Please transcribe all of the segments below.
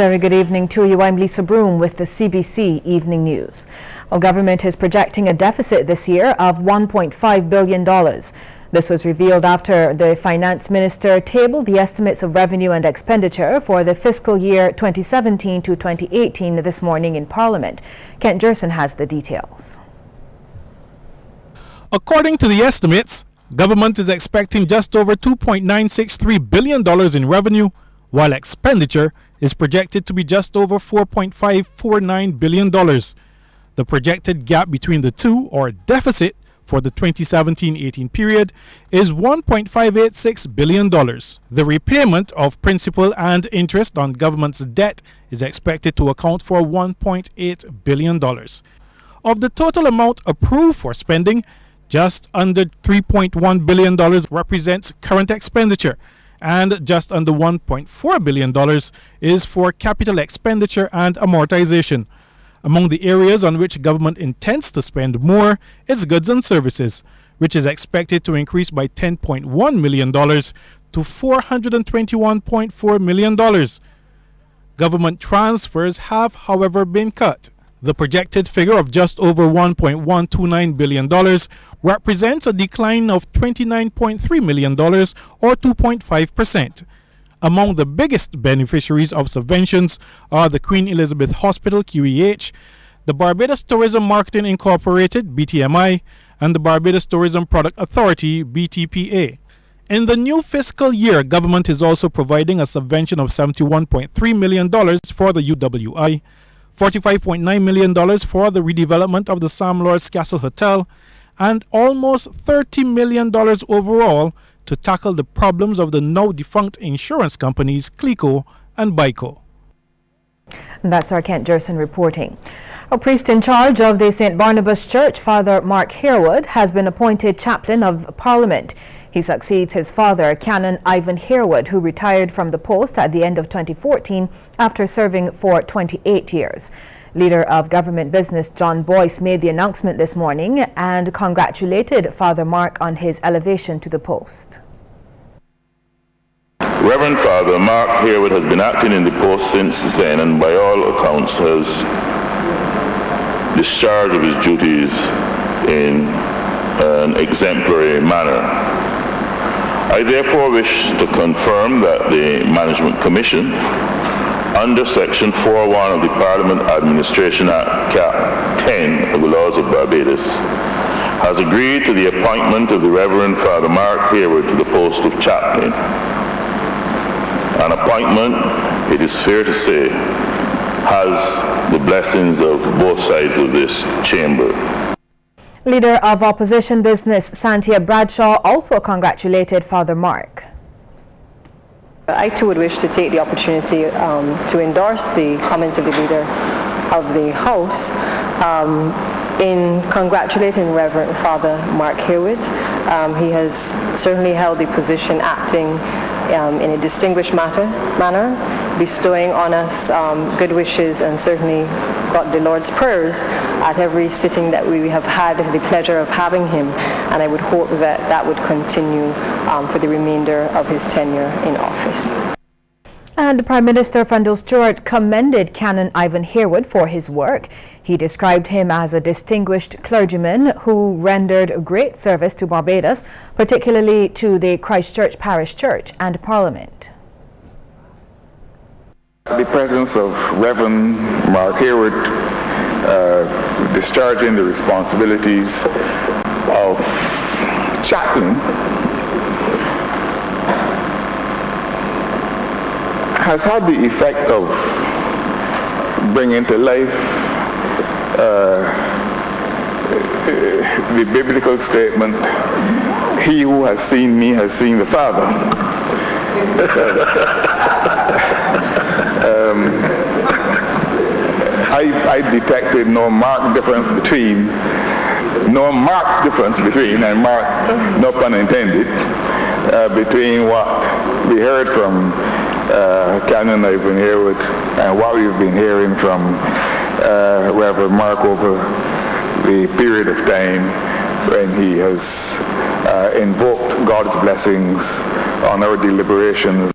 Very good evening to you. I'm Lisa Broom with the CBC Evening News. Well, government is projecting a deficit this year of $1.5 billion. This was revealed after the finance minister tabled the estimates of revenue and expenditure for the fiscal year 2017 to 2018 this morning in Parliament. Kent Jerson has the details. According to the estimates, government is expecting just over $2.963 billion in revenue, while expenditure is projected to be just over $4.549 billion. The projected gap between the two, or deficit, for the 2017-18 period is $1.586 billion. The repayment of principal and interest on government's debt is expected to account for $1.8 billion. Of the total amount approved for spending, just under $3.1 billion represents current expenditure, and just under $1.4 billion is for capital expenditure and amortization. Among the areas on which government intends to spend more is goods and services, which is expected to increase by $10.1 million to $421.4 million. Government transfers have, however, been cut. The projected figure of just over $1.129 billion represents a decline of $29.3 million or 2.5%. Among the biggest beneficiaries of subventions are the Queen Elizabeth Hospital QEH, the Barbados Tourism Marketing Incorporated BTMI, and the Barbados Tourism Product Authority BTPA. In the new fiscal year, government is also providing a subvention of $71.3 million for the UWI, $45.9 million for the redevelopment of the Sam Lord's Castle Hotel, and almost $30 million overall to tackle the problems of the now defunct insurance companies CLICO and BICO. And that's our Kent Jerson reporting. A priest in charge of the St. Barnabas Church, Father Mark Harewood, has been appointed chaplain of Parliament. He succeeds his father, Canon Ivan Harewood, who retired from the post at the end of 2014 after serving for 28 years. Leader of Government Business John Boyce made the announcement this morning and congratulated Father Mark on his elevation to the post. Reverend Father Mark Harewood has been acting in the post since then, and by all accounts has discharged of his duties in an exemplary manner. I therefore wish to confirm that the Management Commission, under Section 4.1 of the Parliament Administration Act, Cap 10 of the laws of Barbados, has agreed to the appointment of the Reverend Father Mark Harewood to the post of chaplain. An appointment, it is fair to say, has the blessings of both sides of this chamber. Leader of Opposition Business Santia Bradshaw also congratulated Father Mark. I too would wish to take the opportunity to endorse the comments of the Leader of the House in congratulating Reverend Father Mark Harewood. He has certainly held the position acting in a distinguished manner, bestowing on us good wishes, and certainly got the Lord's prayers at every sitting that we have had the pleasure of having him, and I would hope that that would continue for the remainder of his tenure in office. And Prime Minister Fundle Stewart commended Canon Ivan Harewood for his work. He described him as a distinguished clergyman who rendered great service to Barbados, particularly to the Christchurch Parish Church and Parliament. The presence of Reverend Mark Harewood discharging the responsibilities of chaplain has had the effect of bringing to life the biblical statement, "He who has seen me has seen the Father." I detected no marked difference between, and marked, no pun intended, between what we heard from Canon Ivan Harewood and what we've been hearing from Reverend Mark over the period of time when he has invoked God's blessings on our deliberations.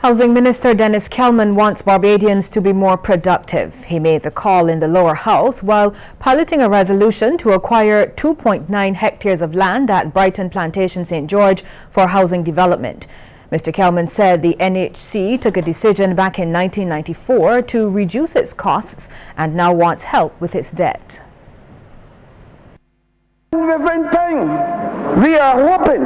Housing Minister Dennis Kelman wants Barbadians to be more productive. He made the call in the lower house while piloting a resolution to acquire 2.9 hectares of land at Brighton Plantation St. George for housing development. Mr. Kelman said the NHC took a decision back in 1994 to reduce its costs and now wants help with its debt. Different thing. We are hoping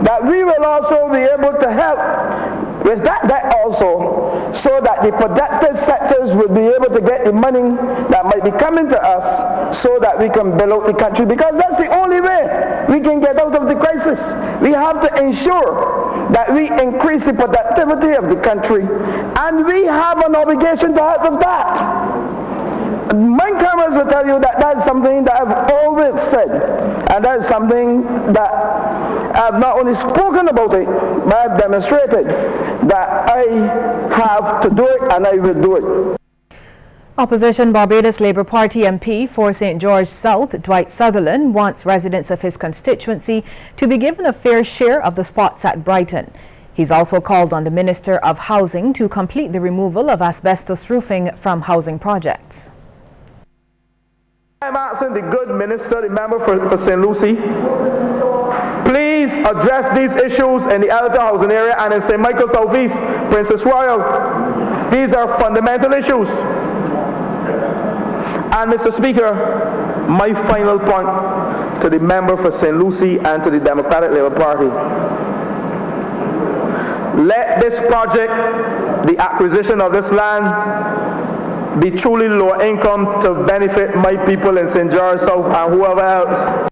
that we will also be able to help with that debt also, so that the productive sectors will be able to get the money that might be coming to us so that we can build out the country, because that's the only way we can get out of the crisis. We have to ensure that we increase the productivity of the country, and we have an obligation to help with that. My cameras will tell you that that's something that I've always said, and that's something that I've not only spoken about it, but I've demonstrated that I have to do it and I will do it. Opposition Barbados Labour Party MP for St. George South, Dwight Sutherland, wants residents of his constituency to be given a fair share of the spots at Brighton. He's also called on the Minister of Housing to complete the removal of asbestos roofing from housing projects. I'm asking the good minister, the member for St. Lucie, please address these issues in the Elder housing area and in St. Michael Southeast, Princess Royal. These are fundamental issues. And Mr. Speaker, my final point to the member for St. Lucie and to the Democratic Labour Party. Let this project, the acquisition of this land, be truly low income to benefit my people in St. George South and whoever else.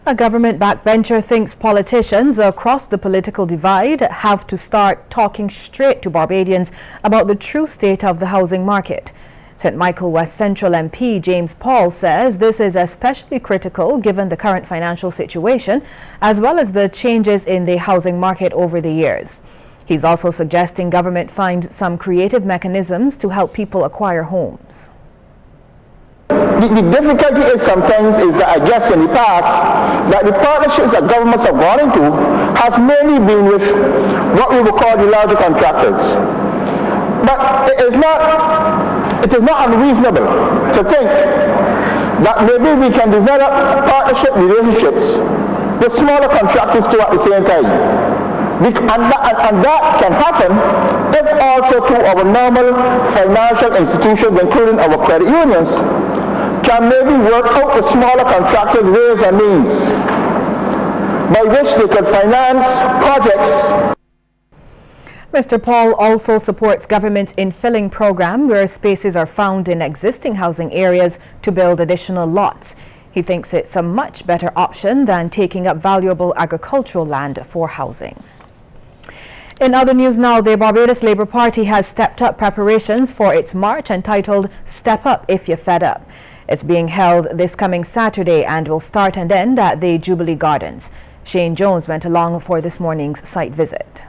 A government backbencher thinks politicians across the political divide have to start talking straight to Barbadians about the true state of the housing market. St. Michael West Central MP James Paul says this is especially critical given the current financial situation, as well as the changes in the housing market over the years. He's also suggesting government find some creative mechanisms to help people acquire homes. The difficulty is sometimes is that I guess in the past that the partnerships that governments have gone into has mainly been with what we would call the larger contractors. But it is not unreasonable to think that maybe we can develop partnership relationships with smaller contractors too at the same time. And that can happen if also through our normal financial institutions, including our credit unions, can maybe work out with smaller contractors ways and means by which they could finance projects. Mr. Paul also supports government's infilling program where spaces are found in existing housing areas to build additional lots. He thinks it's a much better option than taking up valuable agricultural land for housing. In other news now, the Barbados Labour Party has stepped up preparations for its march entitled Step Up If You're Fed Up. It's being held this coming Saturday and will start and end at the Jubilee Gardens. Shane Jones went along for this morning's site visit.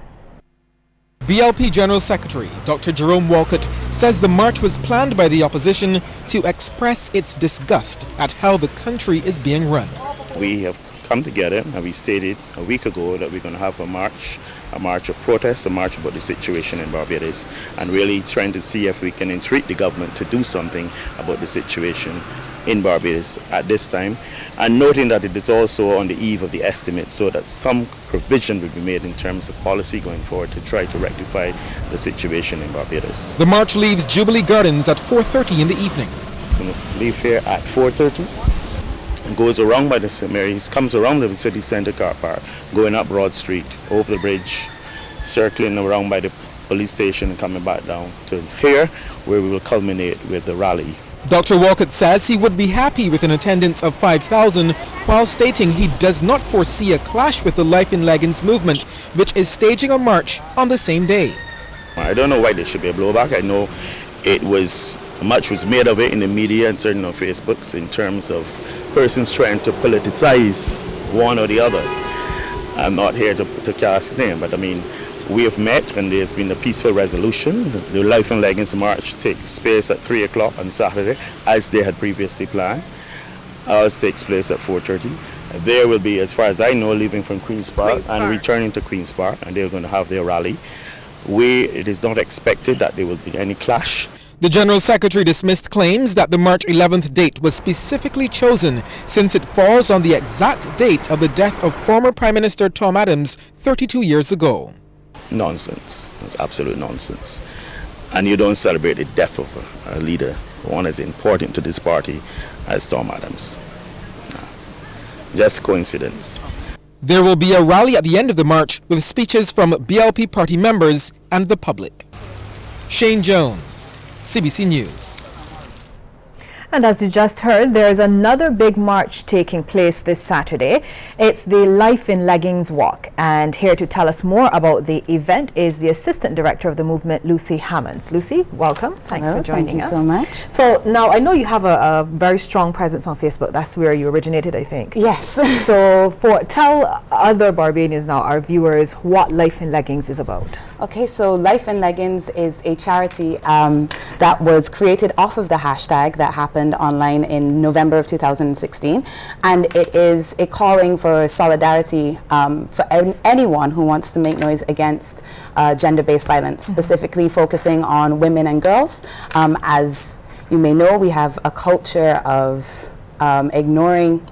BLP General Secretary Dr. Jerome Walcott says the march was planned by the opposition to express its disgust at how the country is being run. We have come together and we stated a week ago that we're going to have a march of protest, a march about the situation in Barbados, and really trying to see if we can entreat the government to do something about the situation in Barbados at this time, and noting that it is also on the eve of the estimate, so that some provision will be made in terms of policy going forward to try to rectify the situation in Barbados. The march leaves Jubilee Gardens at 4:30 in the evening. It's going to leave here at 4:30 and goes around by the St. Mary's, comes around the city centre car park, going up Broad Street, over the bridge, circling around by the police station and coming back down to here, where we will culminate with the rally. Dr. Walcott says he would be happy with an attendance of 5,000, while stating he does not foresee a clash with the Life in Leggings movement, which is staging a march on the same day. I don't know why there should be a blowback. I know much was made of it in the media and certainly on Facebook in terms of persons trying to politicize one or the other. I'm not here to cast name, but I mean, we have met and there's been a peaceful resolution. The Life in Leggings March takes place at 3 o'clock on Saturday, as they had previously planned. Ours takes place at 4:30. There will be, as far as I know, leaving from Queen's Park and returning to Queen's Park, and they're going to have their rally. it is not expected that there will be any clash. The General Secretary dismissed claims that the March 11th date was specifically chosen since it falls on the exact date of the death of former Prime Minister Tom Adams 32 years ago. Nonsense. That's absolute nonsense. And you don't celebrate the death of a leader, one as important to this party as Tom Adams. No. Just coincidence. There will be a rally at the end of the march with speeches from BLP party members and the public. Shane Jones, CBC News. And as you just heard, there's another big march taking place this Saturday. It's the Life in Leggings Walk. And here to tell us more about the event is the Assistant Director of the movement, Lucy Hammonds. Lucy, welcome. Thanks for joining us. Thank you so much. So now I know you have a very strong presence on Facebook. That's where you originated, I think. Yes. So tell other Barbadians now, our viewers, what Life in Leggings is about. Okay, so Life in Leggings is a charity that was created off of the hashtag that happened online in November of 2016, and it is a calling for solidarity for anyone who wants to make noise against gender-based violence, specifically focusing on women and girls. As you may know, we have a culture of ignoring,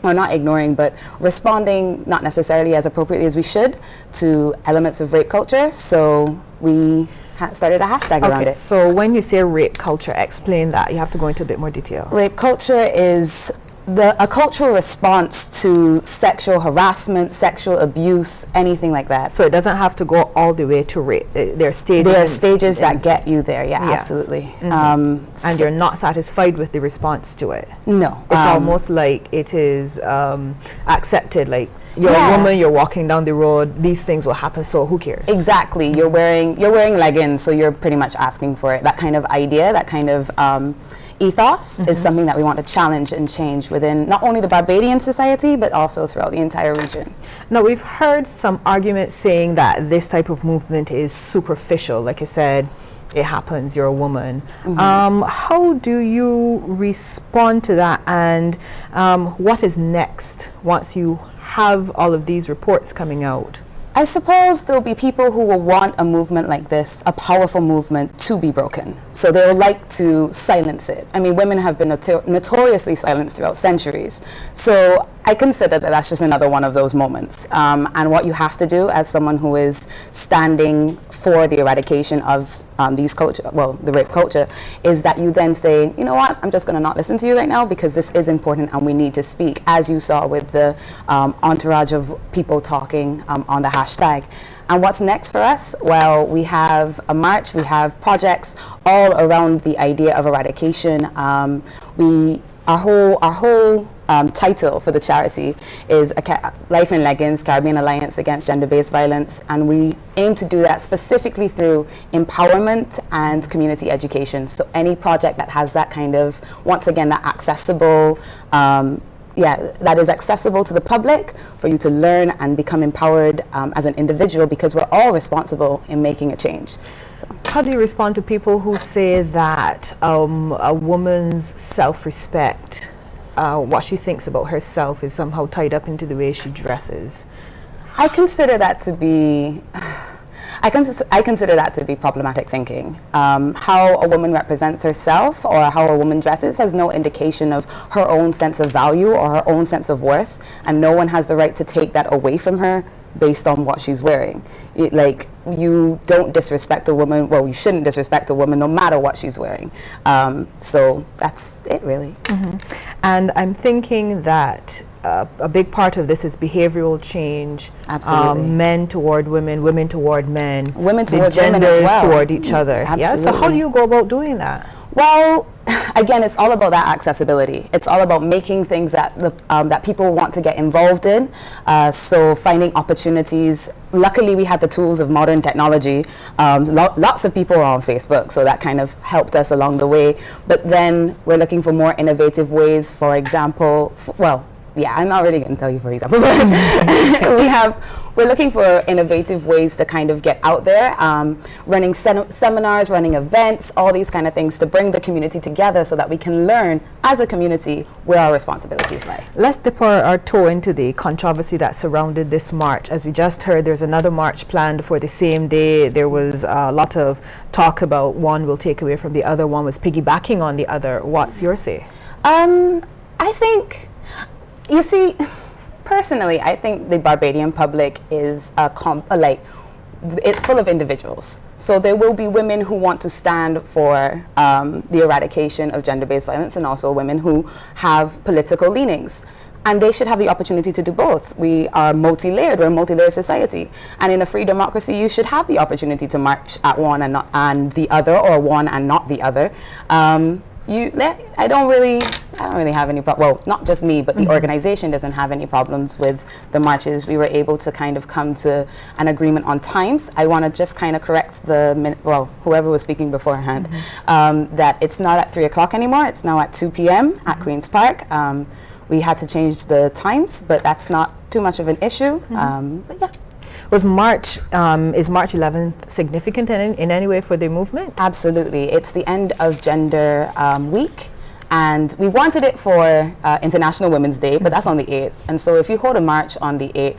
or not ignoring, but responding not necessarily as appropriately as we should to elements of rape culture. So we started a hashtag around it. So when you say rape culture, explain that. You have to go into a bit more detail. Rape culture is a cultural response to sexual harassment, sexual abuse, anything like that. So it doesn't have to go all the way to rape. There are stages. There are stages that get you there. Yeah, yes. Absolutely. And you're not satisfied with the response to it. No, it's almost like it is accepted. Like you're a woman, you're walking down the road. These things will happen. So who cares? Exactly. You're wearing leggings, so you're pretty much asking for it. That kind of idea, that kind of ethos is something that we want to challenge and change within not only the Barbadian society, but also throughout the entire region. Now, we've heard some arguments saying that this type of movement is superficial. Like I said, it happens, you're a woman. How do you respond to that, and what is next once you have all of these reports coming out? I suppose there'll be people who will want a movement like this, a powerful movement, to be broken. So they'll like to silence it. I mean, women have been notoriously silenced throughout centuries. So I consider that that's just another one of those moments. And what you have to do as someone who is standing for the eradication of the rape culture, is that you then say, you know what, I'm just going to not listen to you right now because this is important and we need to speak, as you saw with the entourage of people talking on the hashtag. And what's next for us? Well, we have a march, we have projects all around the idea of eradication. Our whole title for the charity is Life in Leggings, Caribbean Alliance Against Gender-Based Violence, and we aim to do that specifically through empowerment and community education. So any project that has that kind of, once again, that accessible, that is accessible to the public for you to learn and become empowered as an individual, because we're all responsible in making a change. So. How do you respond to people who say that a woman's self-respect, what she thinks about herself, is somehow tied up into the way she dresses? I consider that to be problematic thinking. How a woman represents herself or how a woman dresses has no indication of her own sense of value or her own sense of worth, and no one has the right to take that away from her based on what she's wearing. You don't disrespect a woman, well, you shouldn't disrespect a woman no matter what she's wearing. So that's it, really. And I'm thinking that a big part of this is behavioral change. Absolutely. Men toward women, women toward men, women towards women as well. toward each other. Absolutely. Yeah? So how do you go about doing that? Well, again, it's all about that accessibility. It's all about making things that that people want to get involved in. So finding opportunities. Luckily, we had the tools of modern technology. Lots of people are on Facebook, so that kind of helped us along the way. But then we're looking for more innovative ways. For example, yeah, I'm not really going to tell you, for example, but we're looking for innovative ways to kind of get out there, running seminars, running events, all these kind of things to bring the community together so that we can learn as a community where our responsibilities lie. Let's dip our toe into the controversy that surrounded this march. As we just heard, there's another march planned for the same day. There was a lot of talk about one will take away from the other, one was piggybacking on the other. What's your say? I think, you see, personally, I think the Barbadian public is it's full of individuals. So there will be women who want to stand for the eradication of gender-based violence, and also women who have political leanings. And they should have the opportunity to do both. We are multi-layered, we're a multi-layered society. And in a free democracy, you should have the opportunity to march at one and the other, or one and not the other. I don't really have any problem. Well, not just me, but the organization doesn't have any problems with the marches. We were able to kind of come to an agreement on times. I want to just kind of correct whoever was speaking beforehand, that it's not at 3 o'clock anymore. It's now at 2 p.m. at Queen's Park. We had to change the times, but that's not too much of an issue. But yeah. Is March 11th significant in any way for the movement? Absolutely. It's the end of Gender Week, and we wanted it for International Women's Day, but that's on the 8th. And so if you hold a march on the 8th,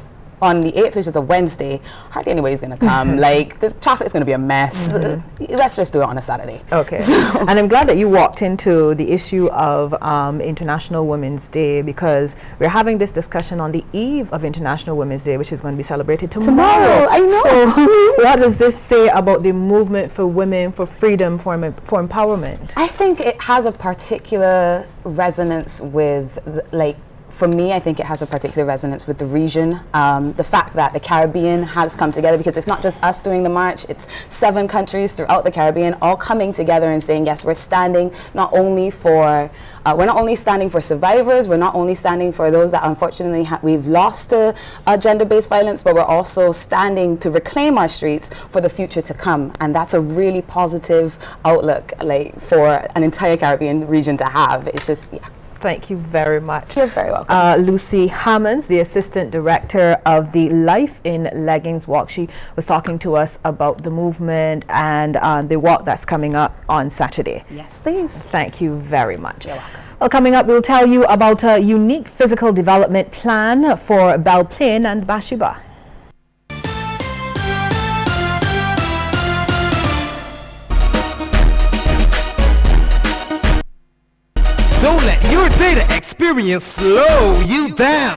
which is a Wednesday, hardly anybody's going to come. Like, this traffic is going to be a mess. Let's just do it on a Saturday. Okay. And I'm glad that you walked into the issue of International Women's Day, because we're having this discussion on the eve of International Women's Day, which is going to be celebrated tomorrow. I know. So what does this say about the movement for women, for freedom, for empowerment? I think it has a particular resonance with, for me, I think it has a particular resonance with the region. The fact that the Caribbean has come together, because it's not just us doing the march, it's 7 countries throughout the Caribbean all coming together and saying, yes, we're standing not only for, we're not only standing for survivors, we're not only standing for those that unfortunately we've lost to gender-based violence, but we're also standing to reclaim our streets for the future to come. And that's a really positive outlook, for an entire Caribbean region to have. It's just, yeah. Thank you very much. You're very welcome. Lucy Hammonds, the Assistant Director of the Life in Leggings Walk. She was talking to us about the movement and the walk that's coming up on Saturday. Yes, please. Thank you very much. You're welcome. Well, coming up, we'll tell you about a unique physical development plan for Belle Plaine and Bathsheba. Don't let your data experience slow you down.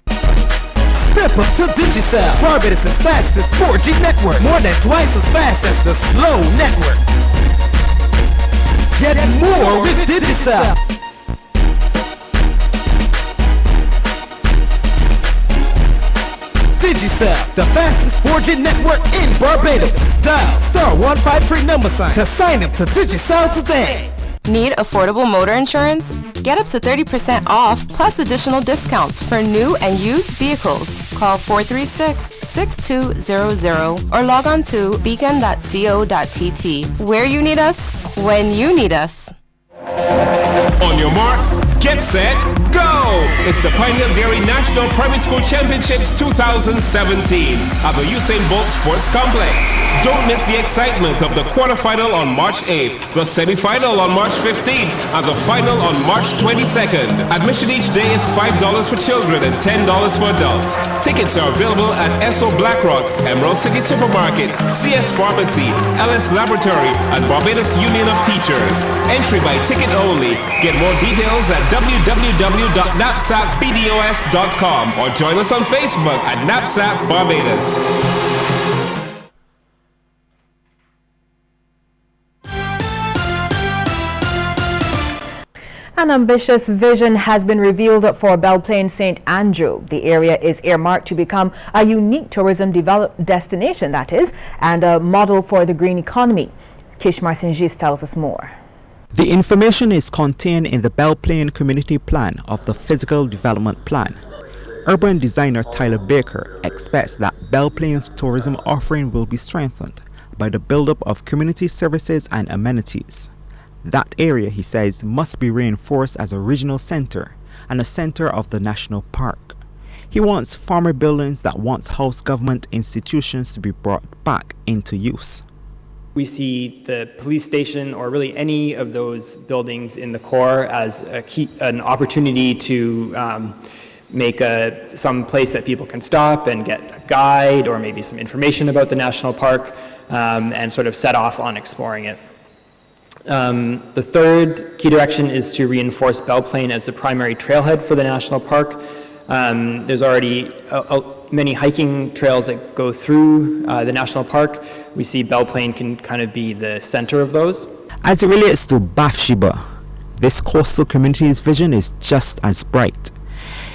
Step up to Digicel, Barbados' fastest 4G network, more than twice as fast as the slow network. Get more with Digicel. Digicel, the fastest 4G network in Barbados. Dial *153 to sign up to Digicel today. Need affordable motor insurance? Get up to 30% off plus additional discounts for new and used vehicles. Call 436-6200 or log on to beacon.co.tt. Where you need us, when you need us. On your mark, get set, go! It's the Pioneer Dairy National Primary School Championships 2017 at the Usain Bolt Sports Complex. Don't miss the excitement of the quarterfinal on March 8th, the semifinal on March 15th, and the final on March 22nd. Admission each day is $5 for children and $10 for adults. Tickets are available at Esso Blackrock, Emerald City Supermarket, CS Pharmacy, LS Laboratory, and Barbados Union of Teachers. Entry by ticket only. Get more details at www.napsapbdos.com or join us on Facebook at NAPSAP Barbados. An ambitious vision has been revealed for Belle Plaine St. Andrew. The area is earmarked to become a unique tourism destination, that is, and a model for the green economy. Kishmar Singis tells us more. The information is contained in the Belle Plaine Community Plan of the Physical Development Plan. Urban designer Tyler Baker expects that Belle Plaine's tourism offering will be strengthened by the buildup of community services and amenities. That area, he says, must be reinforced as a regional center and a center of the national park. He wants former buildings that once housed government institutions to be brought back into use. We see the police station, or really any of those buildings in the core, as an opportunity to make some place that people can stop and get a guide or maybe some information about the national park, and sort of set off on exploring it. The third key direction is to reinforce Belle Plaine as the primary trailhead for the national park. There's already many hiking trails that go through the national park. We see Belle Plaine can kind of be the center of those. As it relates to Bathsheba, this coastal community's vision is just as bright.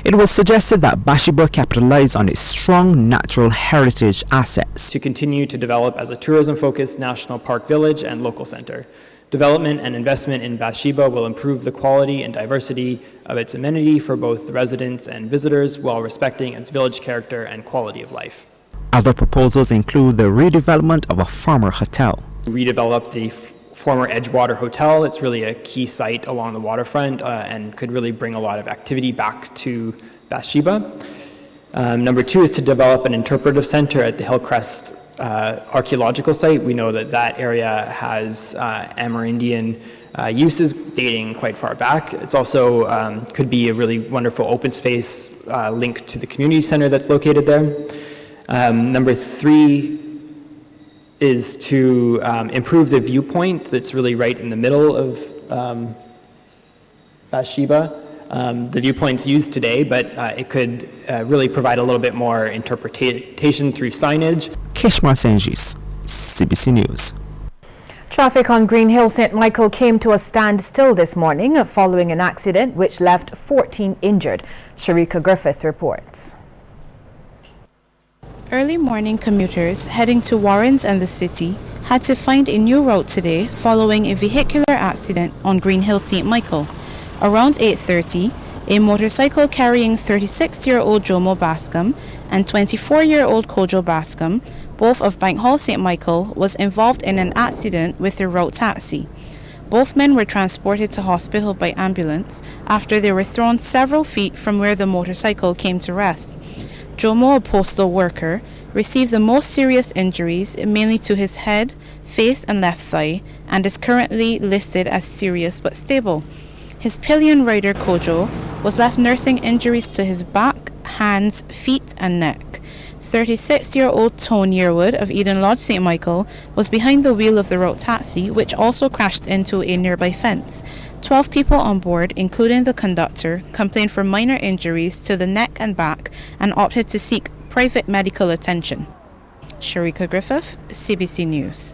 It was suggested that Bathsheba capitalize on its strong natural heritage assets to continue to develop as a tourism-focused national park village and local center. Development and investment in Bathsheba will improve the quality and diversity of its amenity for both residents and visitors while respecting its village character and quality of life. Other proposals include the redevelopment of a former hotel. Redevelop the former Edgewater Hotel. It's really a key site along the waterfront and could really bring a lot of activity back to Bathsheba. Number two is to develop an interpretive center at the Hillcrest archaeological site. We know that that area has Amerindian uses dating quite far back. It's also could be a really wonderful open space linked to the community center that's located there. Number three is to improve the viewpoint that's really right in the middle of Bathsheba. The viewpoint's used today, but it could really provide a little bit more interpretation through signage. Kishma Senjis, CBC News. Traffic on Green Hill St. Michael came to a standstill this morning following an accident which left 14 injured. Sharika Griffith reports. Early morning commuters heading to Warrens and the city had to find a new route today following a vehicular accident on Green Hill St. Michael. Around 8:30, a motorcycle carrying 36-year-old Jomo Bascom and 24-year-old Kojo Bascom, both of Bank Hall St. Michael, was involved in an accident with their route taxi. Both men were transported to hospital by ambulance after they were thrown several feet from where the motorcycle came to rest. Jomo, a postal worker, received the most serious injuries, mainly to his head, face and left thigh, and is currently listed as serious but stable. His pillion rider Kojo was left nursing injuries to his back, hands, feet and neck. 36-year-old Tone Yearwood of Eden Lodge St. Michael was behind the wheel of the route taxi, which also crashed into a nearby fence. 12 people on board, including the conductor, complained for minor injuries to the neck and back and opted to seek private medical attention. Sharika Griffith, CBC News.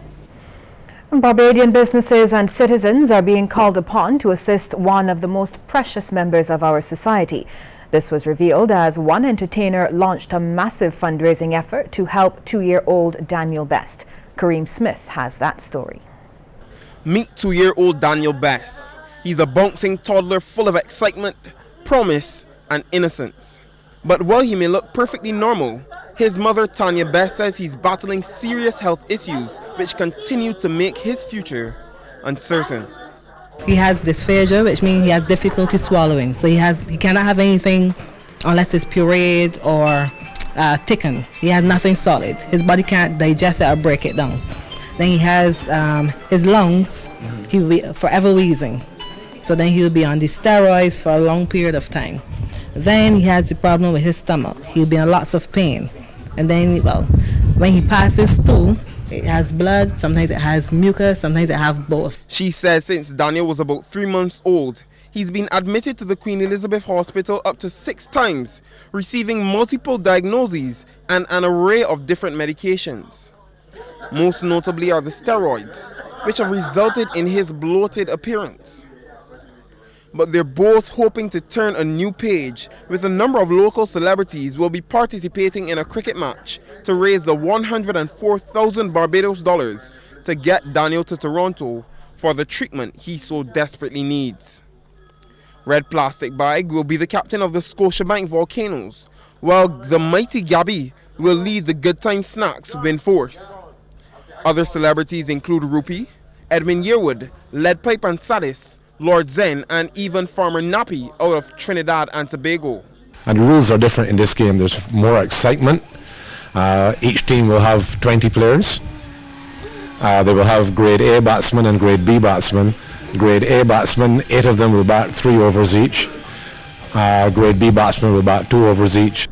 Barbadian businesses and citizens are being called upon to assist one of the most precious members of our society. This was revealed as one entertainer launched a massive fundraising effort to help 2-year-old Daniel Best. Kareem Smith has that story. Meet 2-year-old Daniel Best. He's a bouncing toddler full of excitement, promise, and innocence. But while he may look perfectly normal, his mother, Tanya Best, says he's battling serious health issues which continue to make his future uncertain. He has dysphagia, which means he has difficulty swallowing. So he cannot have anything unless it's pureed or thickened. He has nothing solid. His body can't digest it or break it down. Then he has his lungs, he'll be forever wheezing. So then he'll be on these steroids for a long period of time. Then he has the problem with his stomach. He'll be in lots of pain. And then, well, when he passes stool, it has blood, sometimes it has mucus, sometimes it has both. She says since Daniel was about 3 months old, he's been admitted to the Queen Elizabeth Hospital up to 6 times, receiving multiple diagnoses and an array of different medications. Most notably are the steroids, which have resulted in his bloated appearance. But they're both hoping to turn a new page, with a number of local celebrities will be participating in a cricket match to raise the 104,000 Barbados dollars to get Daniel to Toronto for the treatment he so desperately needs. Red Plastic Bag will be the captain of the Scotiabank Volcanoes, while the mighty Gabby will lead the Good Time Snacks Wind Force. Other celebrities include Rupi, Edmund Yearwood, Lead Pipe and Sadis, Lord Zen, and even Farmer Nappy out of Trinidad and Tobago. And the rules are different in this game. There's more excitement. Each team will have 20 players. They will have grade A batsmen and grade B batsmen. Grade A batsmen, 8 of them will bat 3 overs each. Grade B batsmen will bat 2 overs each.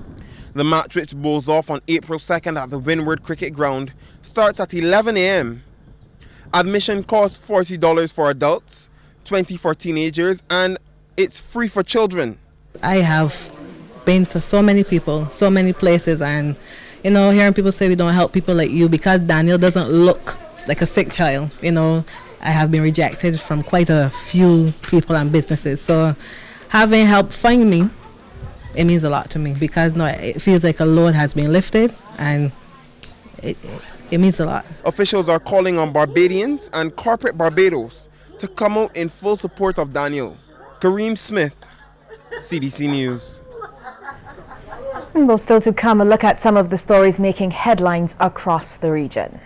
The match, which bowls off on April 2nd at the Windward Cricket Ground, starts at 11 a.m. Admission costs $40 for adults, $20 for teenagers, and it's free for children. I have been to so many people, so many places, and you know, hearing people say we don't help people like you because Daniel doesn't look like a sick child. You know, I have been rejected from quite a few people and businesses. So having help find me, it means a lot to me because no, it feels like a load has been lifted, and it means a lot. Officials are calling on Barbadians and corporate Barbados to come out in full support of Daniel. Kareem Smith, CBC News. We'll still to come a look at some of the stories making headlines across the region.